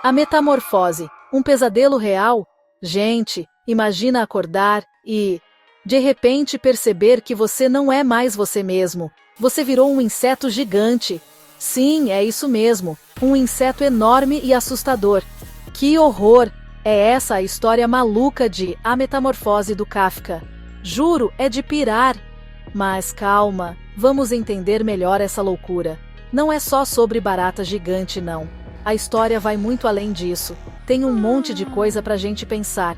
A metamorfose, um pesadelo real? Gente, imagina acordar e, de repente, perceber que você não é mais você mesmo. Você virou um inseto gigante. Sim, é isso mesmo, um inseto enorme e assustador. Que horror! É essa a história maluca de A Metamorfose do Kafka. Juro, é de pirar. Mas calma, vamos entender melhor essa loucura. Não é só sobre barata gigante, não. A história vai muito além disso. Tem um monte de coisa pra gente pensar.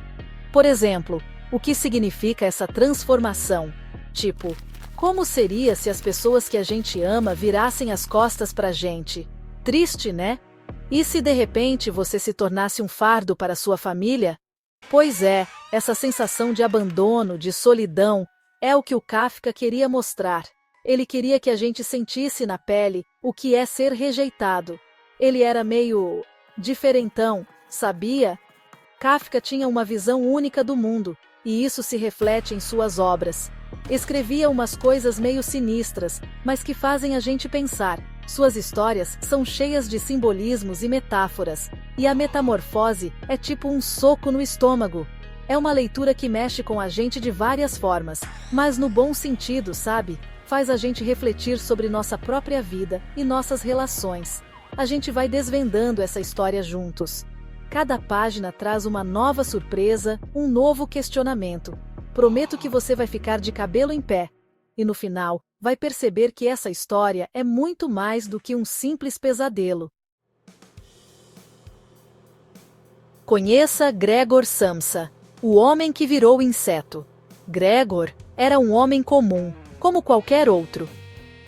Por exemplo, o que significa essa transformação? Tipo, como seria se as pessoas que a gente ama virassem as costas pra gente? Triste, né? E se de repente você se tornasse um fardo para sua família? Pois é, essa sensação de abandono, de solidão, é o que o Kafka queria mostrar. Ele queria que a gente sentisse na pele o que é ser rejeitado. Ele era meio diferentão, sabia? Kafka tinha uma visão única do mundo, e isso se reflete em suas obras. Escrevia umas coisas meio sinistras, mas que fazem a gente pensar. Suas histórias são cheias de simbolismos e metáforas, e a metamorfose é tipo um soco no estômago. É uma leitura que mexe com a gente de várias formas, mas no bom sentido, sabe? Faz a gente refletir sobre nossa própria vida e nossas relações. A gente vai desvendando essa história juntos. Cada página traz uma nova surpresa, um novo questionamento. Prometo que você vai ficar de cabelo em pé. E no final, vai perceber que essa história é muito mais do que um simples pesadelo. Conheça Gregor Samsa, o homem que virou inseto. Gregor era um homem comum, como qualquer outro.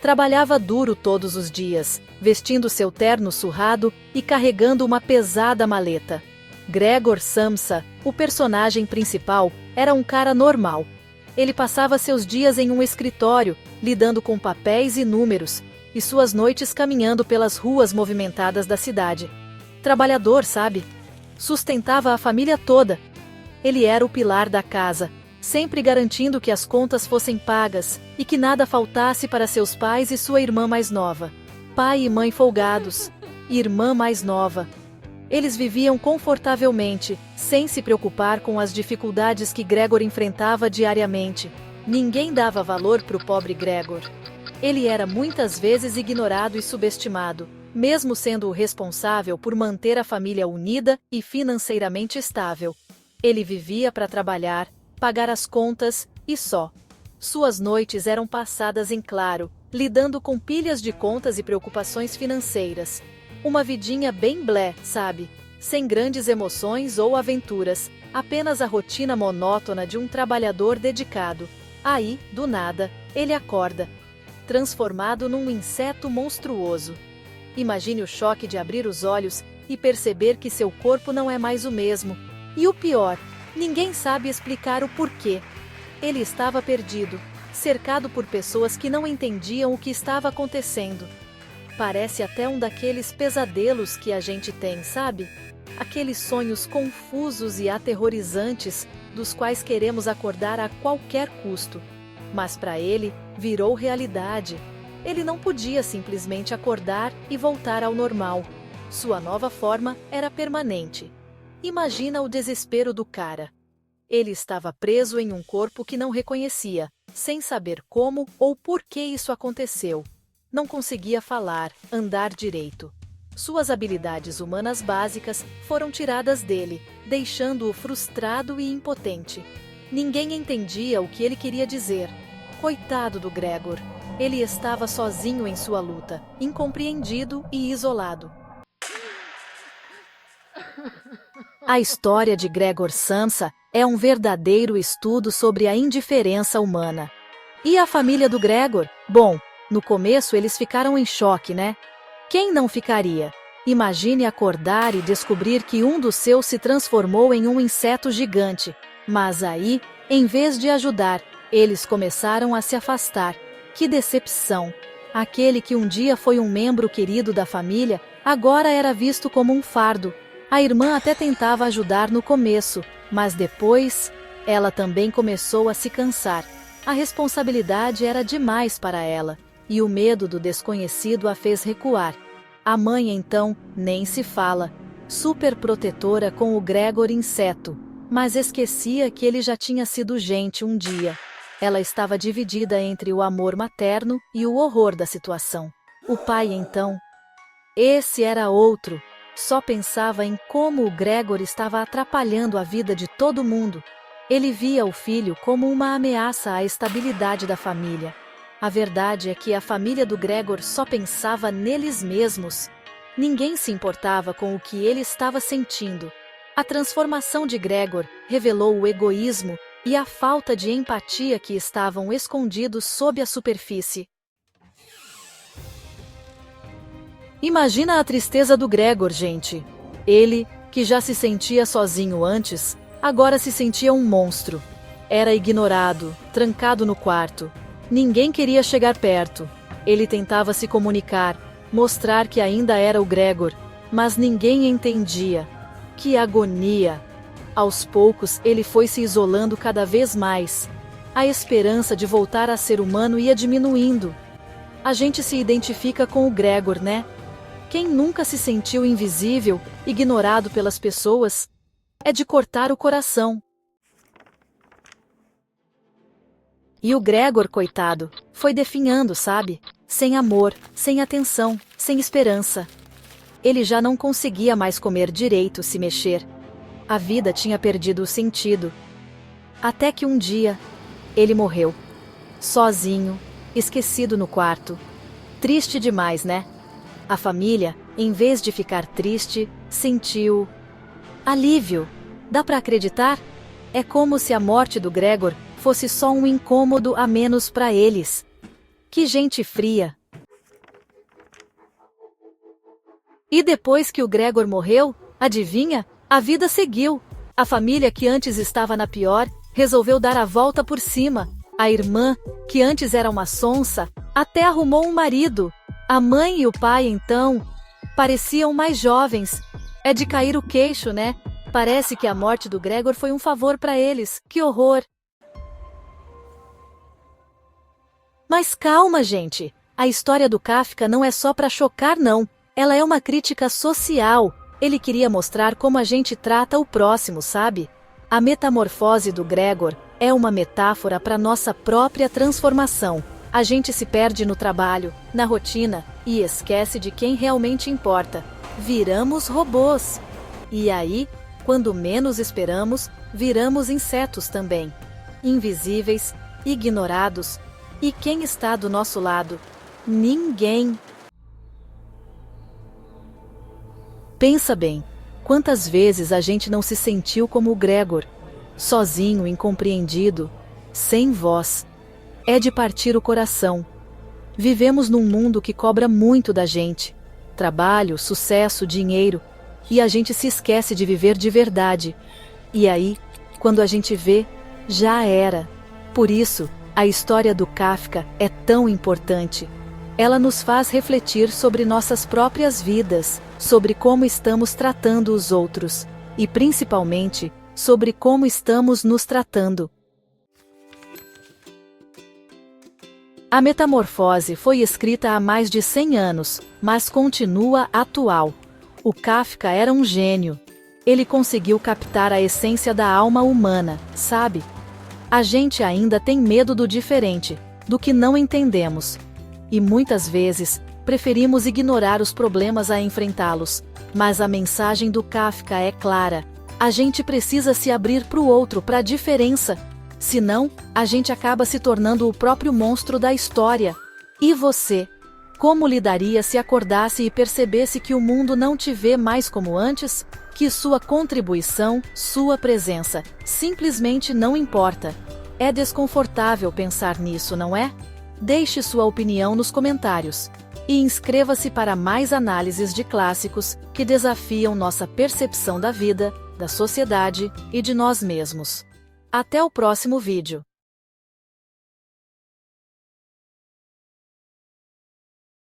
Trabalhava duro todos os dias, vestindo seu terno surrado e carregando uma pesada maleta. Gregor Samsa, o personagem principal, era um cara normal. Ele passava seus dias em um escritório, lidando com papéis e números, e suas noites caminhando pelas ruas movimentadas da cidade. Trabalhador, sabe? Sustentava a família toda. Ele era o pilar da casa, sempre garantindo que as contas fossem pagas e que nada faltasse para seus pais e sua irmã mais nova. Pai e mãe folgados, irmã mais nova. Eles viviam confortavelmente, sem se preocupar com as dificuldades que Gregor enfrentava diariamente. Ninguém dava valor para o pobre Gregor. Ele era muitas vezes ignorado e subestimado, mesmo sendo o responsável por manter a família unida e financeiramente estável. Ele vivia para trabalhar, pagar as contas e só. Suas noites eram passadas em claro, lidando com pilhas de contas e preocupações financeiras. Uma vidinha bem blé, sabe? Sem grandes emoções ou aventuras, apenas a rotina monótona de um trabalhador dedicado. Aí, do nada, ele acorda, transformado num inseto monstruoso. Imagine o choque de abrir os olhos e perceber que seu corpo não é mais o mesmo. E o pior, ninguém sabe explicar o porquê. Ele estava perdido, cercado por pessoas que não entendiam o que estava acontecendo. Parece até um daqueles pesadelos que a gente tem, sabe? Aqueles sonhos confusos e aterrorizantes dos quais queremos acordar a qualquer custo. Mas para ele, virou realidade. Ele não podia simplesmente acordar e voltar ao normal. Sua nova forma era permanente. Imagina o desespero do cara. Ele estava preso em um corpo que não reconhecia, sem saber como ou por que isso aconteceu. Não conseguia falar, andar direito. Suas habilidades humanas básicas foram tiradas dele, deixando-o frustrado e impotente. Ninguém entendia o que ele queria dizer. Coitado do Gregor. Ele estava sozinho em sua luta, incompreendido e isolado. A história de Gregor Samsa é um verdadeiro estudo sobre a indiferença humana. E a família do Gregor? Bom, no começo eles ficaram em choque, né? Quem não ficaria? Imagine acordar e descobrir que um dos seus se transformou em um inseto gigante. Mas aí, em vez de ajudar, eles começaram a se afastar. Que decepção! Aquele que um dia foi um membro querido da família, agora era visto como um fardo. A irmã até tentava ajudar no começo, mas depois, ela também começou a se cansar. A responsabilidade era demais para ela, e o medo do desconhecido a fez recuar. A mãe, então, nem se fala. super protetora com o Gregor inseto, mas esquecia que ele já tinha sido gente um dia. Ela estava dividida entre o amor materno e o horror da situação. O pai, então, esse era outro. Só pensava em como o Gregor estava atrapalhando a vida de todo mundo. Ele via o filho como uma ameaça à estabilidade da família. A verdade é que a família do Gregor só pensava neles mesmos. Ninguém se importava com o que ele estava sentindo. A transformação de Gregor revelou o egoísmo e a falta de empatia que estavam escondidos sob a superfície. Imagina a tristeza do Gregor, gente. Ele, que já se sentia sozinho antes, agora se sentia um monstro. Era ignorado, trancado no quarto. Ninguém queria chegar perto. Ele tentava se comunicar, mostrar que ainda era o Gregor, mas ninguém entendia. Que agonia! Aos poucos, ele foi se isolando cada vez mais. A esperança de voltar a ser humano ia diminuindo. A gente se identifica com o Gregor, né? Quem nunca se sentiu invisível, ignorado pelas pessoas? É de cortar o coração. E o Gregor, coitado, foi definhando, sabe? Sem amor, sem atenção, sem esperança. Ele já não conseguia mais comer direito, se mexer. A vida tinha perdido o sentido. Até que um dia, ele morreu. Sozinho, esquecido no quarto. Triste demais, né? A família, em vez de ficar triste, sentiu alívio. Dá pra acreditar? É como se a morte do Gregor fosse só um incômodo a menos pra eles. Que gente fria! E depois que o Gregor morreu, adivinha? A vida seguiu. A família que antes estava na pior, resolveu dar a volta por cima. A irmã, que antes era uma sonsa, até arrumou um marido. A mãe e o pai, então, pareciam mais jovens. É de cair o queixo, né? Parece que a morte do Gregor foi um favor para eles. Que horror! Mas calma, gente. A história do Kafka não é só para chocar, não. Ela é uma crítica social. Ele queria mostrar como a gente trata o próximo, sabe? A metamorfose do Gregor é uma metáfora para nossa própria transformação. A gente se perde no trabalho, na rotina, e esquece de quem realmente importa. Viramos robôs. E aí, quando menos esperamos, viramos insetos também. Invisíveis, ignorados. E quem está do nosso lado? Ninguém. Pensa bem, quantas vezes a gente não se sentiu como o Gregor? Sozinho, incompreendido, sem voz. É de partir o coração. Vivemos num mundo que cobra muito da gente. Trabalho, sucesso, dinheiro. E a gente se esquece de viver de verdade. E aí, quando a gente vê, já era. Por isso, a história do Kafka é tão importante. Ela nos faz refletir sobre nossas próprias vidas, sobre como estamos tratando os outros. E principalmente, sobre como estamos nos tratando. A Metamorfose foi escrita há mais de 100 anos, mas continua atual. O Kafka era um gênio. Ele conseguiu captar a essência da alma humana, sabe? A gente ainda tem medo do diferente, do que não entendemos. E muitas vezes, preferimos ignorar os problemas a enfrentá-los. Mas a mensagem do Kafka é clara. A gente precisa se abrir para o outro, para a diferença. Senão, a gente acaba se tornando o próprio monstro da história. E você? Como lidaria se acordasse e percebesse que o mundo não te vê mais como antes? Que sua contribuição, sua presença, simplesmente não importa. É desconfortável pensar nisso, não é? Deixe sua opinião nos comentários. E inscreva-se para mais análises de clássicos que desafiam nossa percepção da vida, da sociedade e de nós mesmos. Até o próximo vídeo.